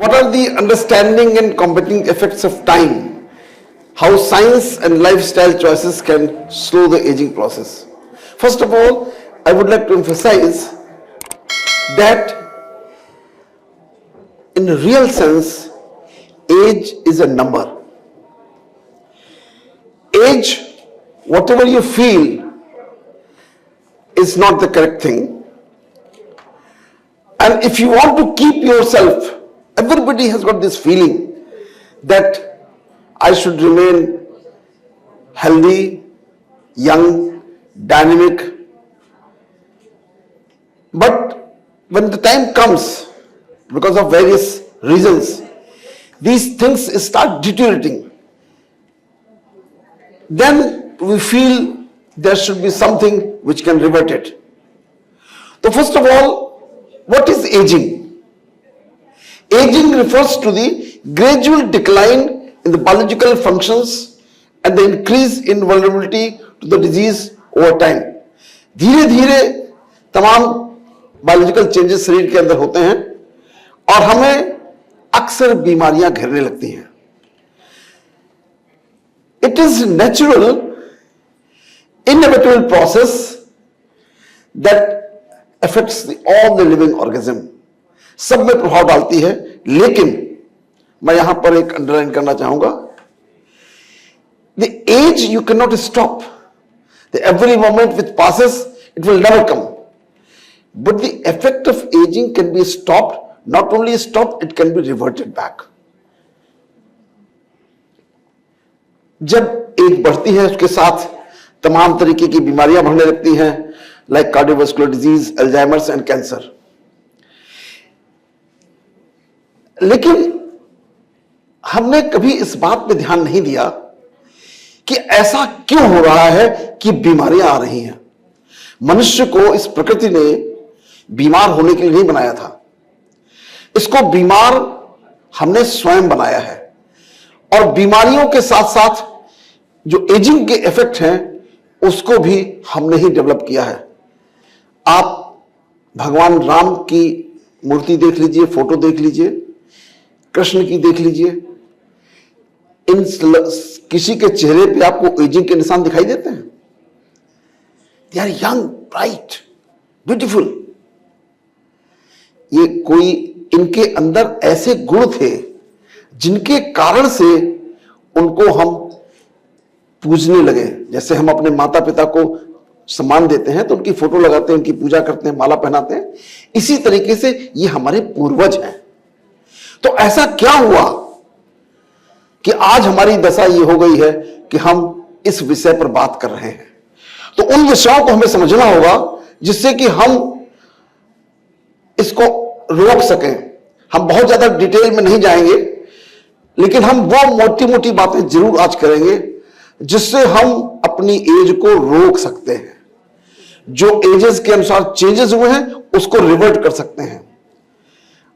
What are the understanding and combating effects of time? How science and lifestyle choices can slow the aging process? First of all, I would like to emphasize that in a real sense, age is a number. Age, whatever you feel, is not the correct thing. And if you want to keep yourself, everybody has got this feeling that I should remain healthy, young, dynamic. But when the time comes, because of various reasons, these things start deteriorating. Then we feel there should be something which can revert it. So first of all, what is aging? Aging refers to the gradual decline in the biological functions and the increase in vulnerability to the disease over time. धीरे धीरे तमाम biological changes शरीर के अंदर होते हैं और हमें अक्सर बीमारियां घेरने लगती हैं. It is natural, inevitable process that affects all the living organism. सब में प्रभाव डालती है, लेकिन मैं यहां पर एक अंडरलाइन करना चाहूंगा. The age you cannot stop. The every moment which passes, it will never come. But the effect of aging can be stopped. Not only stopped, it can be reverted back. जब as बढ़ती है उसके साथ तमाम तरीके की बीमारियां बढ़ने लगती हैं, like cardiovascular disease, Alzheimer's and cancer. लेकिन हमने कभी इस बात पे ध्यान नहीं दिया कि ऐसा क्यों हो रहा है कि बीमारियां आ रही हैं. मनुष्य को इस प्रकृति ने बीमार होने के लिए नहीं बनाया था. इसको बीमार हमने स्वयं बनाया है. और बीमारियों के साथ साथ जो एजिंग के इफेक्ट हैं उसको भी हमने ही डेवलप किया है. आप भगवान राम की मूर्ति देख लीजिए, फोटो देख लीजिए, कृष्ण की देख लीजिए. इन किसी के चेहरे पे आपको एजिंग के निशान दिखाई देते हैं? They are young, bright, beautiful. ये कोई इनके अंदर ऐसे गुण थे जिनके कारण से उनको हम पूजने लगे. जैसे हम अपने माता पिता को सम्मान देते हैं तो उनकी फोटो लगाते हैं, उनकी पूजा करते हैं, माला पहनाते हैं. इसी तरीके से ये हमारे पूर्वज हैं. तो ऐसा क्या हुआ कि आज हमारी दशा ये हो गई है कि हम इस विषय पर बात कर रहे हैं. तो उन विषयों को हमें समझना होगा जिससे कि हम इसको रोक सकें. हम बहुत ज्यादा डिटेल में नहीं जाएंगे, लेकिन हम वो मोटी मोटी बातें जरूर आज करेंगे जिससे हम अपनी एज को रोक सकते हैं. जो एजेस के अनुसार चेंजेस हुए हैं उसको रिवर्ट कर सकते हैं.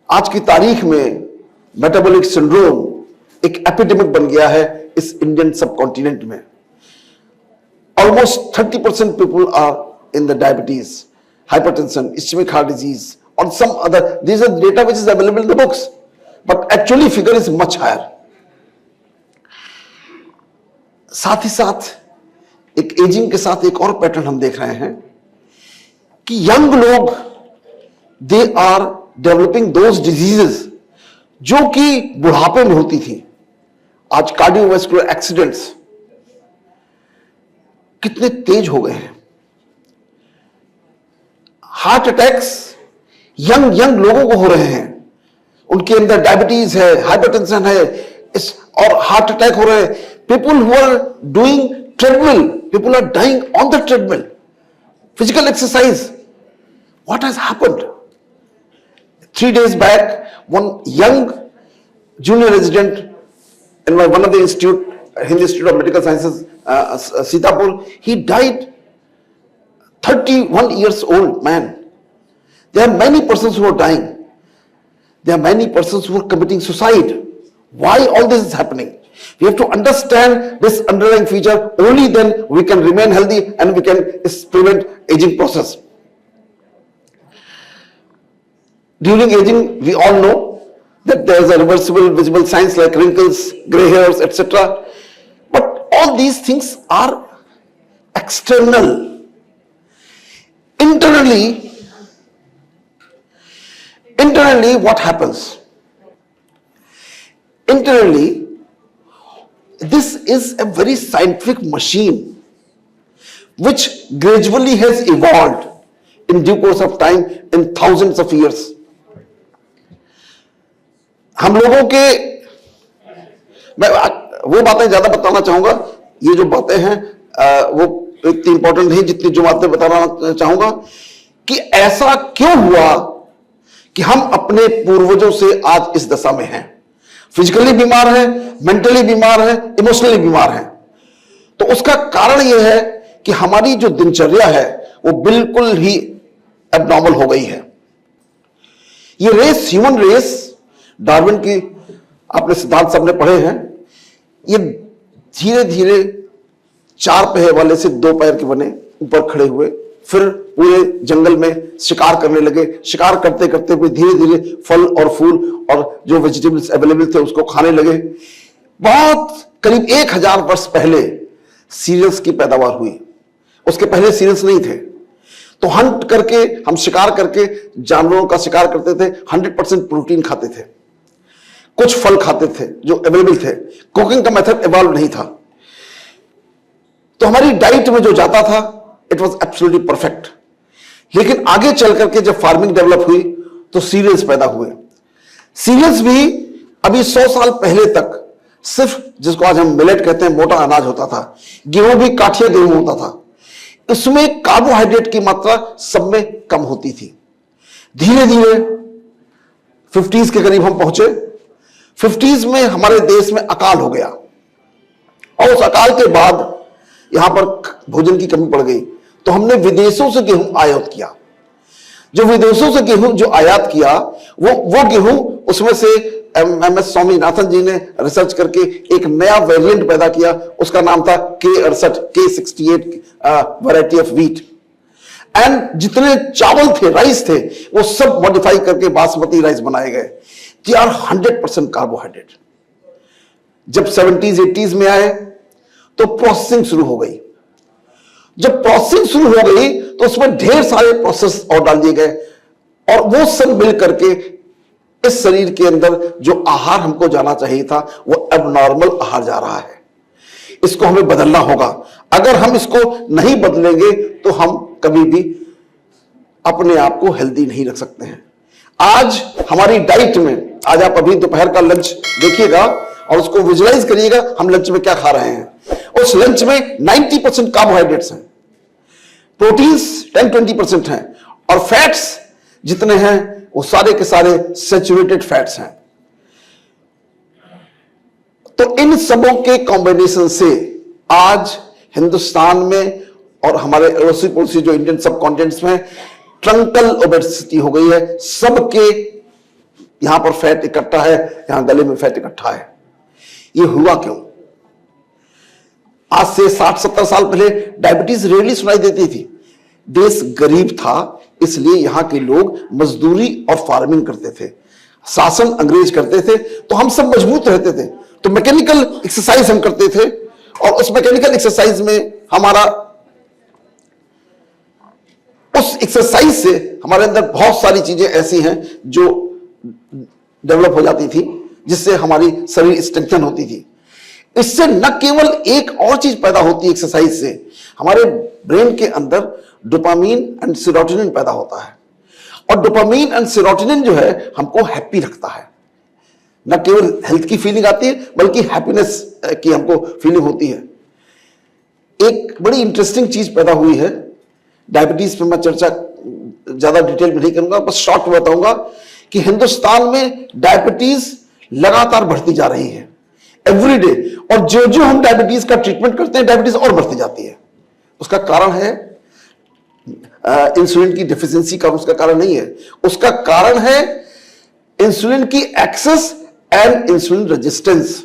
आज की तारीख में मेटाबॉलिक सिंड्रोम एक एपिडेमिक बन गया है इस इंडियन सब कॉन्टिनेंट में. Almost 30% people are in the diabetes, hypertension, ischemic heart disease और some other. This is data which is available in the books, but actually figure is much higher. साथ ही साथ एक एजिंग के साथ एक और पैटर्न हम देख रहे हैं कि यंग लोग they are developing those diseases जो कि बुढ़ापे में होती थी. आज कार्डियोवास्कुलर एक्सीडेंट्स कितने तेज हो गए हैं. हार्ट अटैक्स यंग लोगों को हो रहे हैं. उनके अंदर डायबिटीज है, हाइपरटेंशन है और हार्ट अटैक हो रहे हैं. People who are doing treadmill, people are dying on the treadmill. Physical exercise, what has happened? 3 days back, one young junior resident in one of the institute, Hindi Institute of Medical Sciences, Sitapur, he died. 31 years old man. There are many persons who are dying. There are many persons who are committing suicide. Why all this is happening? We have to understand this underlying feature. Only then we can remain healthy and we can prevent aging process. During aging, we all know that there's a reversible visible signs like wrinkles, gray hairs, etc. But all these things are external. Internally, what happens? Internally, this is a very scientific machine which gradually has evolved in due course of time in thousands of years. हम लोगों के, मैं वो बातें ज्यादा बताना चाहूंगा, ये जो बातें हैं वो इतनी इंपॉर्टेंट नहीं जितनी जो बातें बताना चाहूंगा कि ऐसा क्यों हुआ कि हम अपने पूर्वजों से आज इस दशा में हैं, फिजिकली बीमार हैं, मेंटली बीमार हैं, इमोशनली बीमार हैं। तो उसका कारण यह है कि हमारी जो दिनचर्या है वो बिल्कुल ही एबनॉर्मल हो गई है। ये रेस, ह्यूमन रेस, डार्विन की आपने सिद्धांत सबने पढ़े हैं, ये धीरे धीरे 4 पैर वाले से 2 पैर के बने, ऊपर खड़े हुए, फिर पूरे जंगल में शिकार करने लगे। शिकार करते करते हुए धीरे धीरे फल और फूल और जो वेजिटेबल्स अवेलेबल थे उसको खाने लगे। बहुत करीब 1000 वर्ष पहले सीरियल्स की पैदावार हुई, उसके पहले सीरियल्स नहीं थे। तो हंट करके, हम शिकार करके जानवरों का शिकार करते थे, 100% प्रोटीन खाते थे, कुछ फल खाते थे जो अवेलेबल थे, कुकिंग का मेथड इवॉल्व नहीं था। तो हमारी डाइट में जो जाता था इट वाज एब्सोल्युटली परफेक्ट। लेकिन आगे चल करके जब फार्मिंग डेवलप हुई तो सीरियल्स पैदा हुए। सीरियल्स भी अभी 100 साल पहले तक सिर्फ, जिसको आज हम मिलेट कहते हैं, मोटा अनाज होता था। गेहूं भी काठिया गेहूं होता था, इसमें कार्बोहाइड्रेट की मात्रा सब में कम होती थी। धीरे धीरे 50s के करीब हम पहुंचे। 50s में हमारे देश में अकाल हो गया और उस अकाल के बाद यहां पर भोजन की कमी पड़ गई, तो हमने विदेशों से गेहूं आयात किया। जो विदेशों से गेहूं जो आयात किया वो गेहूं, उसमें से एमएस स्वामीनाथन जी ने रिसर्च करके एक नया वेरिएंट पैदा किया, उसका नाम था K68, K68 variety of wheat. And जितने चावल थे, राइस थे, वो सब मॉडिफाई करके बासमती राइस बनाए गए। They are 100% carbohydrate. जब 70s 80s में आए तो प्रोसेसिंग शुरू हो गई। जब प्रोसेसिंग शुरू हो गई तो उसमें ढेर सारे प्रोसेस और डाल दिए गए और वो सब मिल करके इस शरीर के अंदर जो आहार हमको जाना चाहिए था वो एबनॉर्मल आहार जा रहा है। इसको हमें बदलना होगा। अगर हम इसको नहीं बदलेंगे तो हम कभी भी अपने आप को हेल्दी नहीं रख सकते हैं। आज हमारी डाइट में, आज आप अभी दोपहर का लंच देखिएगा और उसको विजुलाइज करिएगा, हम लंच में क्या खा रहे हैं। उस लंच में 90% कार्बोहाइड्रेट्स हैं, प्रोटीन्स 10-20% हैं और फैट्स जितने हैं वो सारे के सारे सैचुरेटेड फैट्स हैं। तो इन सबों के कॉम्बिनेशन से आज हिंदुस्तान में और हमारे अड़ोसी पड़ोसी जो इंडियन सब कॉन्टिनेंट्स में ट्रंकल ओबेसिटी हो गई है। सबके यहां पर फैट इकट्ठा है, यहां गले में फैट इकट्ठा है। ये हुआ क्यों? आज से 60-70 साल पहले डायबिटीज रेयरली सुनाई देती थी। देश गरीब था, इसलिए यहां के लोग मजदूरी और फार्मिंग करते थे, शासन अंग्रेज करते थे, तो हम सब मजबूत रहते थे। तो मैकेनिकल एक्सरसाइज हम करते थे और उस मैकेनिकल एक्सरसाइज में हमारा, उस एक्सरसाइज से हमारे अंदर बहुत सारी चीजें ऐसी हैं जो डेवलप हो जाती थी, जिससे हमारी शरीर स्ट्रेंथन होती थी। इससे न केवल एक और चीज पैदा होती है, एक्सरसाइज से हमारे ब्रेन के अंदर डोपामीन एंड सेरोटोनिन पैदा होता है और डोपामीन एंड सेरोटोनिन जो है हमको हैप्पी रखता है। न केवल हेल्थ की फीलिंग आती है बल्कि हैप्पीनेस की हमको फीलिंग होती है। एक बड़ी इंटरेस्टिंग चीज पैदा हुई है, डायबिटीज पे मैं चर्चा ज्यादा डिटेल में नहीं करूंगा, बस शॉर्ट में बताऊंगा कि हिंदुस्तान में डायबिटीज लगातार बढ़ती जा रही है एवरी डे, और जो जो हम डायबिटीज का ट्रीटमेंट करते हैं डायबिटीज और बढ़ती जाती है। उसका कारण है इंसुलिन की डेफिशिएंसी का, उसका कारण नहीं है, उसका कारण है इंसुलिन की एक्सेस एंड इंसुलिन रेजिस्टेंस।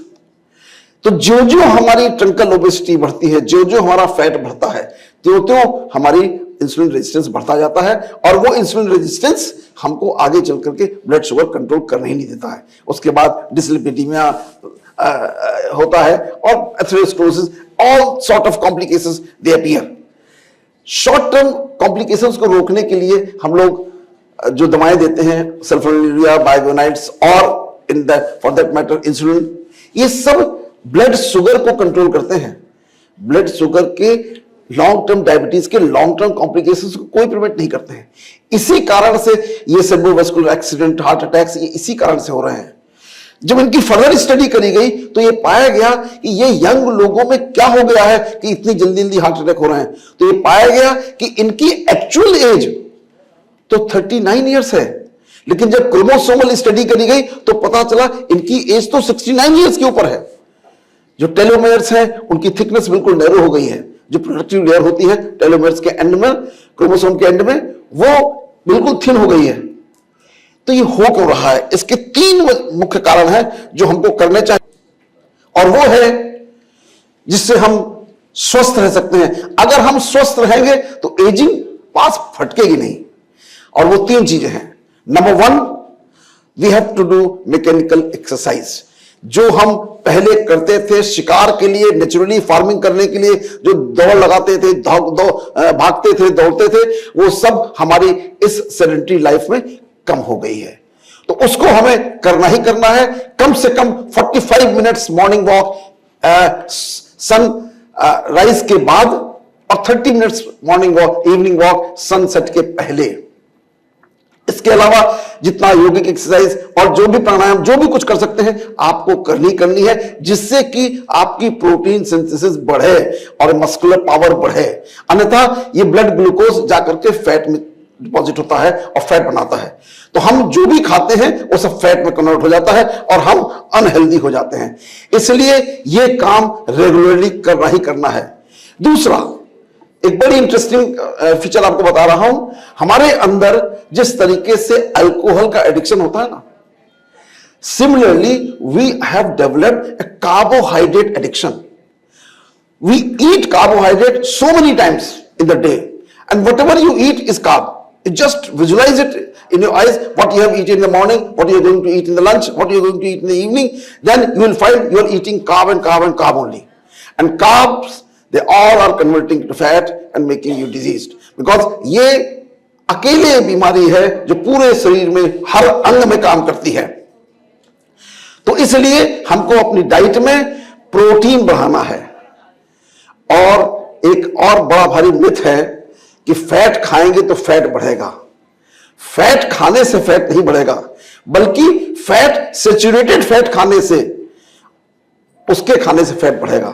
तो जो जो हमारी ट्रंकल ओबेसिटी बढ़ती है, जो जो हमारा फैट बढ़ता है, तो हमारी इंसुलिन रेजिस्टेंस बढ़ता जाता है और वो इंसुलिन रेजिस्टेंस हमको आगे चल करके ब्लड शुगर कंट्रोल करने ही नहीं देता है। उसके बाद डिसलिपिडीमिया होता है और atherosclerosis, all sort of complications they appear. Short term complications को रोकने के लिए हम लोग जो दवाएं देते हैं, सल्फोनिलुरिया, बाइगोनाइड्स और in the for that matter insulin, ये सब ब्लड शुगर को कंट्रोल करते हैं। ब्लड शुगर के लॉन्ग टर्म डायबिटीज के लॉन्ग टर्म कॉम्प्लिकेशंस को कोई प्रिवेंट नहीं करते हैं। इसी कारण से ये सेरेब्रोवास्कुलर एक्सीडेंट, हार्ट अटैक्स, ये इसी कारण से हो रहे हैं। जब इनकी फर्दर स्टडी करी गई तो ये पाया गया कि ये यंग लोगों में क्या हो गया है कि इतनी जल्दी जल्दी हार्ट अटैक हो रहे हैं। तो ये पाया गया कि इनकी एक्चुअल एज तो 39 ईयर्स है, लेकिन जब क्रोमोसोमल स्टडी करी गई तो पता चला इनकी एज तो 69 ईयर्स के ऊपर है। जो टेलोमेयर्स हैं उनकी थिकनेस बिल्कुल नैरो हो गई है। जो प्रोडक्टिव लेयर होती है टेलोमेयर्स के एंड में, क्रोमोसोम के एंड में, वो बिल्कुल थिन हो गई है। तो ये हो क्यों रहा है? इसके 3 मुख्य कारण हैं जो हमको करने चाहिए, और वो है जिससे हम स्वस्थ रह सकते हैं। अगर हम स्वस्थ रहेंगे तो एजिंग पास फटकेगी नहीं, और वो 3 चीजें हैं। Number 1, we have to do mechanical exercise. जो हम पहले करते थे शिकार के लिए, नेचुरली फार्मिंग करने के लिए, जो दौड़ लगाते थे, भागते थे, दौड़ते थे, वो सब हमारी इस सेडेंटरी लाइफ में कम हो गई है। तो उसको हमें करना ही करना है। कम से कम 45 minutes morning walk sunrise के बाद, और 30 minutes morning walk, evening walk sunset के पहले। इसके अलावा जितना योगिक एक्सरसाइज और जो भी प्राणायाम, जो भी कुछ कर सकते हैं, आपको करनी है, जिससे कि आपकी प्रोटीन सिंथेसिस बढ़े और मस्कुलर पावर बढ़े। अन्यथा ये ब्लड ग्लूकोज जाकर के फैट में डिपॉजिट होता है और फैट बनाता है। तो हम जो भी खाते हैं वो सब फैट में कन्वर्ट हो जाता है और हम अनहेल्दी हो जाते हैं। इसलिए ये काम रेगुलरली करना ही करना है। दूसरा, एक बड़ी इंटरेस्टिंग फीचर आपको बता रहा हूं। हमारे अंदर जिस तरीके से अल्कोहल का एडिक्शन होता है ना, similarly we have developed a carbohydrate addiction. We eat carbohydrate so many times in the day, and whatever you eat is carb. You just visualize it in your eyes, what you have eaten in the morning, what you are going to eat in the lunch, what you are going to eat in the evening. Then you will find you are eating carb and carb and carb only. And carbs, they all are converting to fat and making you diseased. Because ये अकेले बीमारी है जो पूरे शरीर में हर अंग में काम करती है। तो इसलिए हमको अपनी डाइट में प्रोटीन बढ़ाना है। और एक और बड़ा भारी मिथ है कि फैट खाएंगे तो फैट बढ़ेगा। फैट खाने से फैट नहीं बढ़ेगा, बल्कि फैट, सैचुरेटेड फैट खाने से, उसके खाने से फैट बढ़ेगा।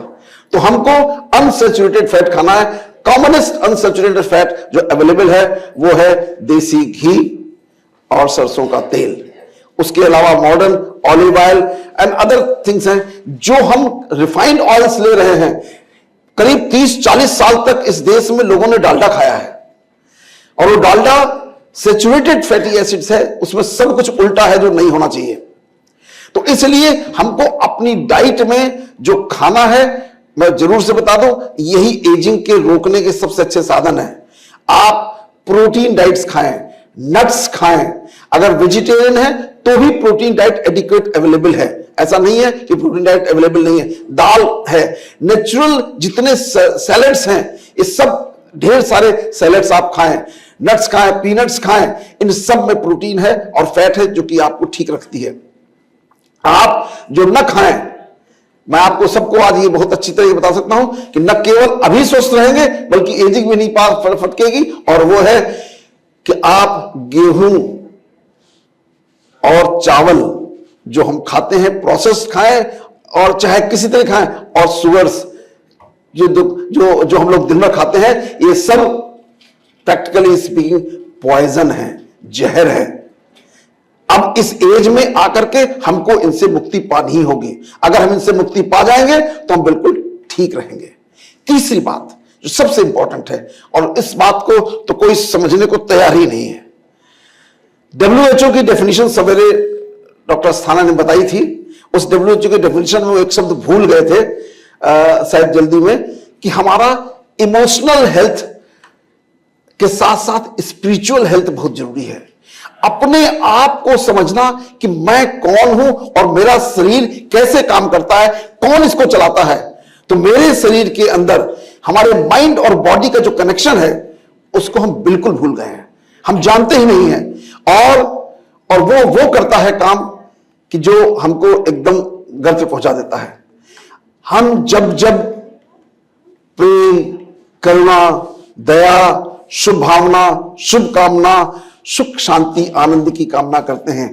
तो हमको अनसैचुरेटेड फैट खाना है। कॉमनेस्ट अनसैचुरेटेड फैट जो अवेलेबल है वो है देसी घी और सरसों का तेल। उसके अलावा modern olive oil and other things हैं। जो हम रिफाइंड ऑयल्स ले रहे हैं, करीब 30-40 साल तक इस देश में लोगों ने डालडा खाया है, और वो डालडा सैचुरेटेड फैटी एसिड्स है, उसमें सब कुछ उल्टा है जो नहीं होना चाहिए। तो इसलिए हमको अपनी डाइट में जो खाना है, मैं जरूर से बता दूं, यही एजिंग के रोकने के सबसे अच्छे साधन है। आप प्रोटीन डाइट्स खाएं, नट्स खाएं। अगर वेजिटेरियन है तो भी प्रोटीन डाइट एडिक्वेट अवेलेबल है। ऐसा नहीं है कि प्रोटीन डाइट अवेलेबल नहीं है। दाल है, नेचुरल जितने सैलेड्स हैं, ये सब ढेर सारे सैलेड्स आप खाएं, नट्स खाएं, पीनट्स खाएं। इन सब में प्रोटीन है और फैट है जो कि आपको ठीक रखती है। आप जो न खाएं, मैं आपको सबको आज ये बहुत अच्छी तरह बता सकता हूं कि न केवल अभी स्वस्थ रहेंगे बल्कि एजिंग भी नहीं पास फटकेगी, और वो है कि आप गेहूं और चावल जो हम खाते हैं, प्रोसेस्ड खाएं और चाहे किसी तरह खाएं, और शुगर्स जो हम लोग दिन भर खाते हैं, ये सब प्रैक्टिकली स्पीकिंग पॉइजन है, जहर है। अब इस एज में आकर के हमको इनसे मुक्ति पानी ही होगी। अगर हम इनसे मुक्ति पा जाएंगे तो हम बिल्कुल ठीक रहेंगे। तीसरी बात जो सबसे इंपॉर्टेंट है, और इस बात को तो कोई समझने को तैयार ही नहीं है, WHO की डेफिनेशन सवेरे डॉक्टर अस्थाना ने बताई थी। उस WHO के डेफिनेशन में वो एक शब्द भूल गए थे शायद जल्दी में, कि हमारा इमोशनल हेल्थ के साथ साथ स्पिरिचुअल हेल्थ बहुत जरूरी है। अपने आप को समझना कि मैं कौन हूं और मेरा शरीर कैसे काम करता है, कौन इसको चलाता है। तो मेरे शरीर के अंदर हमारे माइंड और बॉडी का जो कनेक्शन है उसको हम बिल्कुल भूल गए हैं, हम जानते ही नहीं हैं। और वो करता है काम कि जो हमको एकदम घर पे पहुंचा देता है। हम जब जब प्रेम, करुणा, दया, शुभ भावना, शुभ कामना, सुख, शांति, आनंद की कामना करते हैं,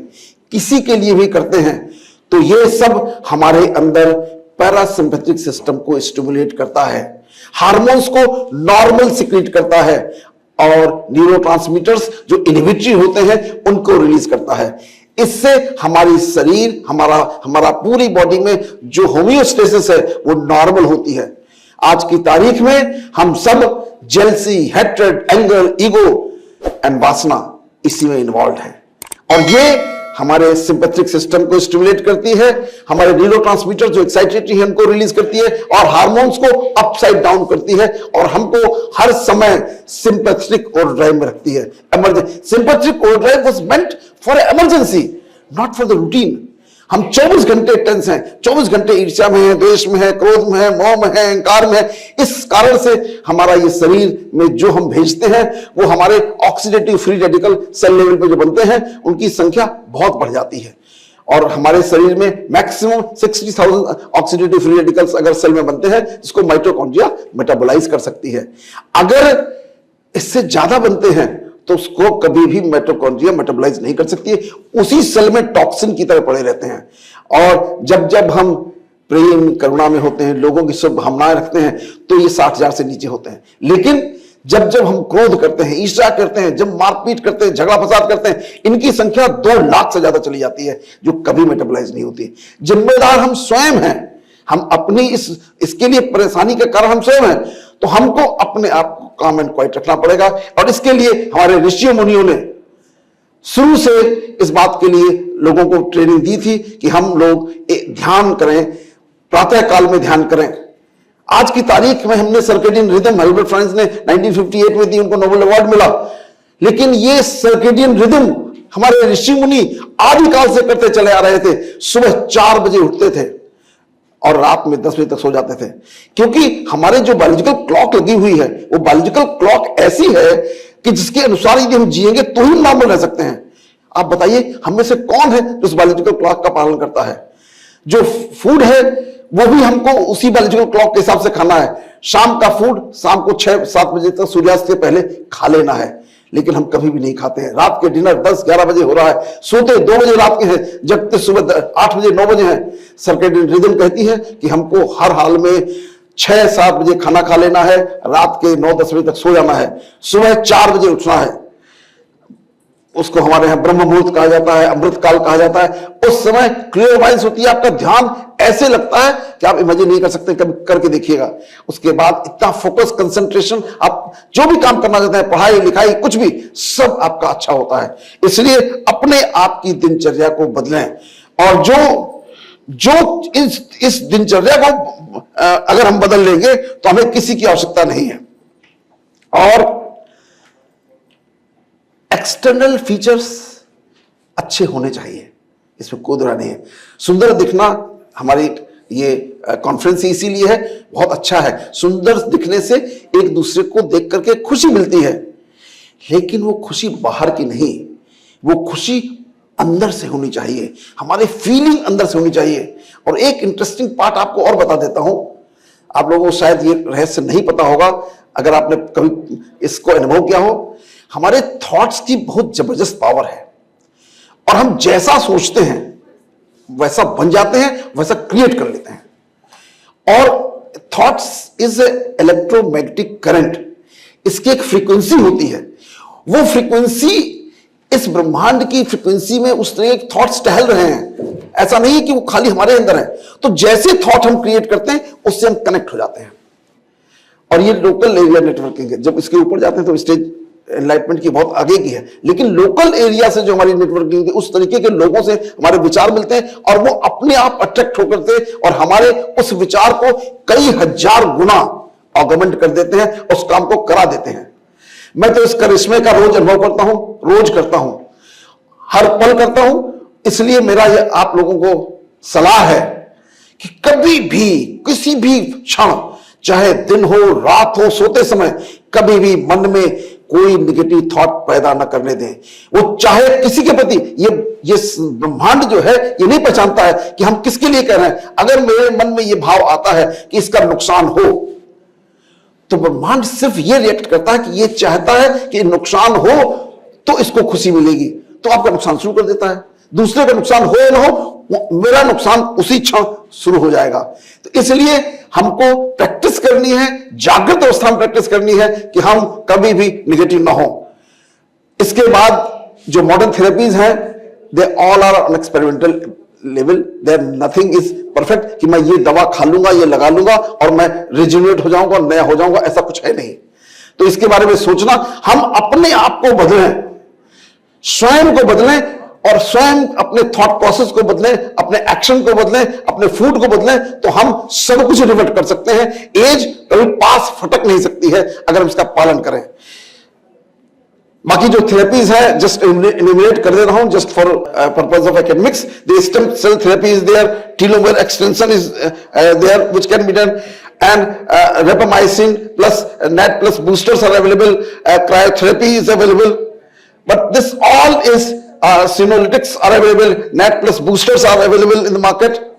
किसी के लिए भी करते हैं, तो ये सब हमारे अंदर पैरासिम्पैथिक सिस्टम को स्टिमुलेट करता है, हार्मोन्स को नॉर्मल सिक्रीट करता है और न्यूरोट्रांसमीटर्स जो इनहिबिटरी होते हैं उनको रिलीज करता है। इससे हमारी शरीर, हमारा पूरी बॉडी में जो होमियोस्टेसिस है वो नॉर्मल होती है। आज की तारीख में हम सब jealousy, hatred, anger, ego and वासना इसी में इन्वॉल्व है और ये हमारे सिंपैथिक सिस्टम को स्टिमुलेट करती है, हमारे न्यूरोट्रांसमीटर जो एक्साइटेटरी है उनको रिलीज करती है और हार्मोन्स को अपसाइड डाउन करती है और हमको हर समय सिंपैथिक ओवरड्राइव में रखती है। Sympathetic overdrive was meant for emergency, not for the routine. हम 24 घंटे टेंस हैं, 24 घंटे ईर्ष्या में है, द्वेष में है, क्रोध में है, मोह में है, अहंकार में है। इस कारण से हमारा ये शरीर में जो हम भेजते हैं वो हमारे oxidative free radical cell level पे जो बनते हैं उनकी संख्या बहुत बढ़ जाती है और हमारे शरीर में मैक्सिमम 60,000 ऑक्सीडेटिव फ्री रेडिकल्स अगर सेल में बनते हैं जिसको माइटोकॉन्ड्रिया मेटाबोलाइज कर सकती है। अगर इससे ज्यादा बनते हैं तो उसको कभी भी माइटोकॉन्ड्रिया मेटाबोलाइज नहीं कर सकती है, उसी सेल में टॉक्सिन की तरह पड़े रहते हैं। और जब जब हम प्रेम, करुणा में होते हैं, लोगों की शुभ भावनाएं रखते हैं तो ये 60,000 से नीचे होते हैं। लेकिन जब जब हम क्रोध करते हैं, ईर्ष्या करते हैं, जब मारपीट करते हैं, झगड़ा फसाद करते हैं, इनकी संख्या 2 लाख से ज्यादा चली जाती है जो कभी मेटाबोलाइज नहीं होती। जिम्मेदार हम स्वयं हैं, हम अपनी इसके लिए परेशानी के कारण हम स्वयं हैं, तो हमको अपने आप को काम एंड क्वाइट रखना पड़ेगा। और इसके लिए हमारे ऋषियों मुनियों ने शुरू से इस बात के लिए लोगों को ट्रेनिंग दी थी कि हम लोग ध्यान करें, प्रातः काल में ध्यान करें। आज की तारीख में हमने सर्केडियन रिदम, हर्बर्ट फ्रांस ने 1958 में दी, उनको नोबेल अवार्ड मिला। लेकिन ये सर्केडियन रिदम हमारे ऋषि मुनि आदिकाल से करते चले आ रहे थे। सुबह 4 बजे उठते थे और रात में 10 बजे तक सो जाते थे, क्योंकि हमारे जो बायोलॉजिकल क्लॉक लगी हुई है वो बायोलॉजिकल क्लॉक ऐसी है कि जिसके अनुसार यदि हम जिएंगे तो ही नॉर्मल रह सकते हैं। आप बताइए हम में से कौन है जो उस बायोलॉजिकल क्लॉक का पालन करता है? जो फूड है वो भी हमको उसी बायोलॉजिकल क्लॉक के हिसाब से खाना है। शाम का फूड शाम को 6-7 बजे तक सूर्यास्त से पहले खा लेना है, लेकिन हम कभी भी नहीं खाते हैं। रात के डिनर 10-11 बजे हो रहा है, सोते 2 बजे रात के हैं, जगते सुबह 8 बजे 9 बजे हैं। सर्केडियन रिदम कहती है कि हमको हर हाल में 6-7 बजे खाना खा लेना है, रात के 9-10 बजे तक सो जाना है, सुबह 4 बजे उठना है। उसको हमारे यहाँ ब्रह्म मुहूर्त कहा जाता है, अमृत काल कहा जाता है। उस समय क्लियरवाइंस होती है, आपका ध्यान ऐसे लगता है कि आप इमेजिन नहीं कर सकते, कभी करके देखिएगा। उसके बाद इतना फोकस, कंसंट्रेशन, आप जो भी काम करना चाहते हैं, पढ़ाई लिखाई कुछ भी, सब आपका अच्छा होता है। इसलिए अपने आप की दिनचर्या को बदलें और जो इस दिनचर्या को अगर हम बदल लेंगे तो हमें किसी की आवश्यकता नहीं है। और एक्सटर्नल फीचर्स अच्छे होने चाहिए, इसमें कोई दुरा नहीं है। सुंदर दिखना हमारी ये कॉन्फ्रेंस इसीलिए है, बहुत अच्छा है। सुंदर दिखने से एक दूसरे को देख करके खुशी मिलती है, लेकिन वो खुशी बाहर की नहीं, वो खुशी अंदर से होनी चाहिए, हमारे फीलिंग अंदर से होनी चाहिए। और एक इंटरेस्टिंग पार्ट आपको और बता देता हूं, आप लोगों को शायद ये रहस्य नहीं पता होगा, अगर आपने कभी इसको अनुभव किया हो। हमारे थॉट्स की बहुत जबरदस्त पावर है और हम जैसा सोचते हैं वैसा बन जाते हैं, वैसा क्रिएट कर लेते हैं। और थॉट्स इज इलेक्ट्रोमैग्नेटिक करंट, इसकी एक फ्रीक्वेंसी होती है। वो फ्रीक्वेंसी इस ब्रह्मांड की फ्रीक्वेंसी में उस तरह के थॉट्स टहल रहे हैं, ऐसा नहीं है कि वो खाली हमारे अंदर है। तो जैसे थॉट हम क्रिएट करते हैं उससे हम कनेक्ट हो जाते हैं। और ये लोकल एरिया नेटवर्किंग है, जब इसके ऊपर जाते हैं तो स्टेज एनलाइटमेंट की बहुत आगे की है, लेकिन लोकल एरिया से जो हमारी नेटवर्किंग, उस तरीके के लोगों से हमारे विचार मिलते हैं और वो अपने आप अट्रैक्ट होकर के और हमारे उस विचार को कई हजार गुना ऑगमेंट कर देते हैं, उस काम को करा देते हैं। मैं तो इस करिश्मे का रोज अनुभव करता हूं, रोज करता हूं, हर पल करता हूं। इसलिए मेरा ये आप लोगों को सलाह है कि कभी भी किसी भी क्षण, चाहे दिन हो रात हो, सोते समय, कभी भी मन में कोई निगेटिव थॉट पैदा ना करने दें। वो चाहे किसी के प्रति, ये ब्रह्मांड जो है ये नहीं पहचानता है कि हम किसके लिए कह रहे हैं। अगर मेरे मन में ये भाव आता है कि इसका नुकसान हो, तो ब्रह्मांड सिर्फ ये रिएक्ट करता है कि ये चाहता है कि नुकसान हो तो इसको खुशी मिलेगी, तो आपका नुकसान शुरू कर देता है। दूसरे का नुकसान हो या ना हो, मेरा नुकसान उसी क्षण शुरू हो जाएगा। तो इसलिए हमको प्रैक्टिस करनी है, जागृत अवस्था में प्रैक्टिस करनी है कि हम कभी भी निगेटिव ना हो। इसके बाद जो मॉडर्न थेरेपीज हैं, they all are on experimental level, there nothing is perfect कि मैं ये दवा खा लूंगा, ये लगा लूंगा और मैं रिजुनेट हो जाऊंगा, नया हो जाऊंगा, ऐसा कुछ है नहीं। तो इसके बारे में सोचना, हम अपने आप को बदलें, स्वयं को बदलें और स्वयं अपने थॉट प्रोसेस को बदलें, अपने एक्शन को बदलें, अपने फूड को बदलें, तो हम सब कुछ रिवर्ट कर सकते हैं। एज कभी पास फटक नहीं सकती है अगर हम इसका पालन करें। बाकी जो थेरेपीज है जस्ट इन्यूमरेट कर दे रहा हूं just for purpose of academics. The stem cell therapy is there, telomere extension is there which can be done, and rapamycin plus NAT plus boosters are available, cryotherapy is available, but this all is senolytics are available, NAT plus boosters are available in the market.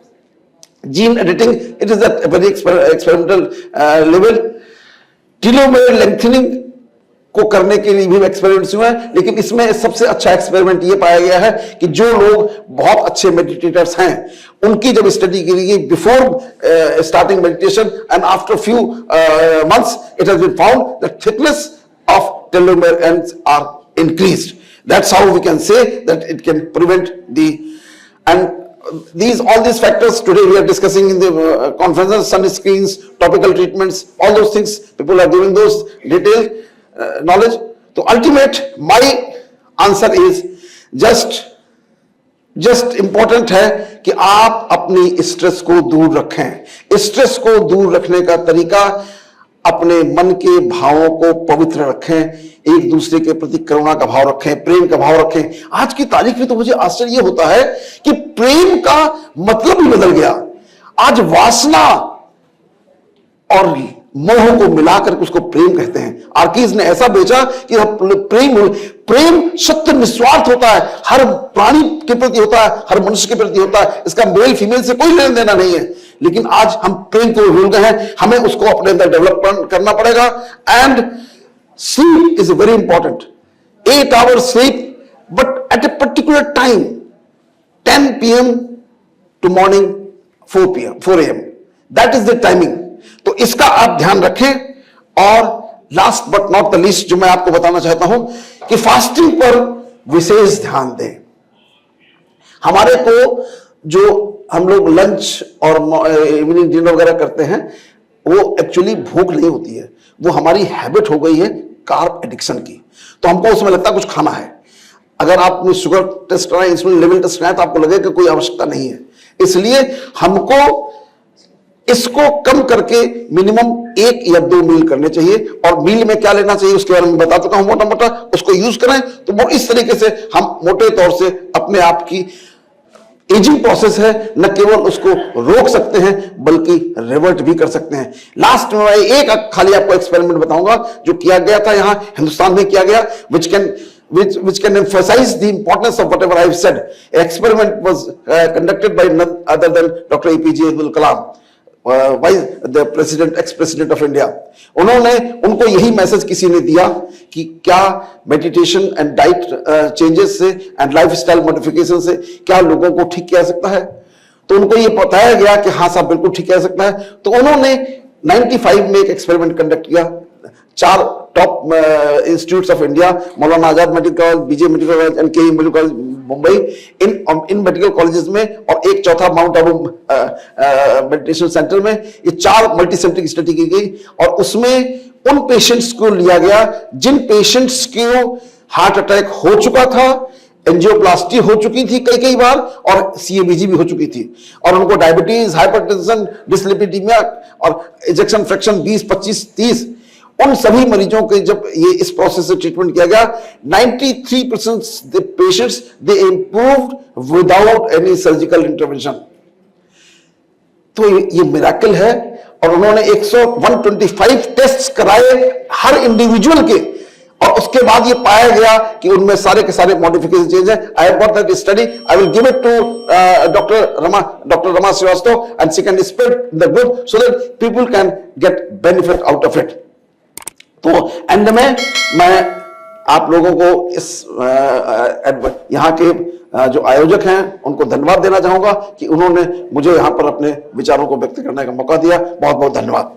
Gene editing, it is at a very experimental level. Telomere lengthening को करने के लिए भी experiments हुए हैं, लेकिन इसमें सबसे अच्छा एक्सपेरिमेंट ये पाया गया है कि जो लोग बहुत अच्छे मेडिटेटर्स हैं, उनकी जब स्टडी की गई before starting meditation and after few months, it has been found that thickness of telomere ends are increased. That's how we can say that it can prevent and all these factors today we are discussing in the conferences, sunscreens, topical treatments, all those things, people are giving those detailed knowledge. So ultimate my answer is just important है कि आप अपनी stress को दूर रखें। Stress को दूर रखने का तरीका, अपने मन के भावों को पवित्र रखें, एक दूसरे के प्रति करुणा का भाव रखें, प्रेम का भाव रखें। आज की तारीख में तो मुझे आश्चर्य होता है कि प्रेम का मतलब ही बदल गया। आज वासना और मोह को मिलाकर उसको प्रेम कहते हैं। आर्कीज ने ऐसा बेचा कि प्रेम सत्य निस्वार्थ होता है, हर प्राणी के प्रति होता है, हर मनुष्य के प्रति होता है, इसका मेल फीमेल से कोई लेना देना नहीं है। लेकिन आज हम प्रेम को भूल गए हैं, हमें उसको अपने अंदर डेवलप करना पड़ेगा। And sleep is very important. 8 hours sleep, but at a particular time, 10 p.m. to morning 4 a.m. That is the timing. तो इसका आप ध्यान रखें। और last but not the least जो मैं आपको बताना चाहता हूं कि फास्टिंग पर विशेष ध्यान दें। हमारे को जो हम लोग लंच और इवनिंग डिनर वगैरह करते हैं, वो एक्चुअली भूख नहीं होती है, वो हमारी हैबिट हो गई है कार्ब एडिक्शन की। तो हमको उसमें लगता है कुछ खाना है। अगर आपने शुगर टेस्ट कराया, इंसुलिन लेवल टेस्ट कराया, तो आपको लगेगा कि कोई आवश्यकता नहीं है। इसलिए हमको इसको कम करके मिनिमम 1 या 2 मील करने चाहिए। और मील में क्या लेना चाहिए उसके बारे में बता चुका हूं मोटा मोटा, उसको यूज करें तो वो इस तरीके से हम मोटे तौर से अपने आप की एजिंग प्रोसेस है न केवल उसको रोक सकते हैं बल्कि रिवर्ट भी कर सकते हैं। लास्ट में मैं एक खाली आपको एक्सपेरिमेंट बताऊंगा जो किया गया था यहां हिंदुस्तान में किया गया, which can emphasize the importance of whatever I have said. Experiment was conducted by none other than Dr. APJ Abdul Kalam, the ex-president of India. उनको यही मैसेज किसी ने दिया कि क्या मेडिटेशन एंड डाइट चेंजेस से एंड लाइफस्टाइल मॉडिफिकेशन से क्या लोगों को ठीक किया सकता है। तो उनको ये बताया गया कि हाँ साहब बिल्कुल ठीक किया सकता है। तो उन्होंने 95 में एक एक्सपेरिमेंट कंडक्ट किया। 4 top institutes of India, Maulana Azad medical college, BJ medical college and K medical college Mumbai, इन मेडिकल कॉलेजेस में, और 1/4 माउंट आबू मेडिटेशन सेंटर में, ये 4 मल्टी सेंट्रिक स्टडी की गई। और उसमें उन पेशेंट्स को लिया गया जिन पेशेंट्स को हार्ट अटैक हो चुका था, एंजियोप्लास्टी हो चुकी थी कई बार, और सीएबीजी भी हो चुकी थी, और उनको डायबिटीज, हाइपरटेंशन, डिसलिपिडीमिया और इजेक्शन फ्रैक्शन 20, 25, 30, उन सभी मरीजों के जब ये इस प्रोसेस से ट्रीटमेंट किया गया, 93% the patients they improved without any surgical intervention. तो ये मिरेकल है। और उन्होंने 125 टेस्ट कराए हर इंडिविजुअल के, और उसके बाद ये पाया गया कि उनमें सारे के सारे मॉडिफिकेशन चेंज है। I have got that study, I will give it to doctor Rama Shrivastava and she can spread the good so that people can get benefit out of it. तो एंड में मैं आप लोगों को इस यहाँ के जो आयोजक हैं उनको धन्यवाद देना चाहूंगा कि उन्होंने मुझे यहाँ पर अपने विचारों को व्यक्त करने का मौका दिया। बहुत बहुत धन्यवाद।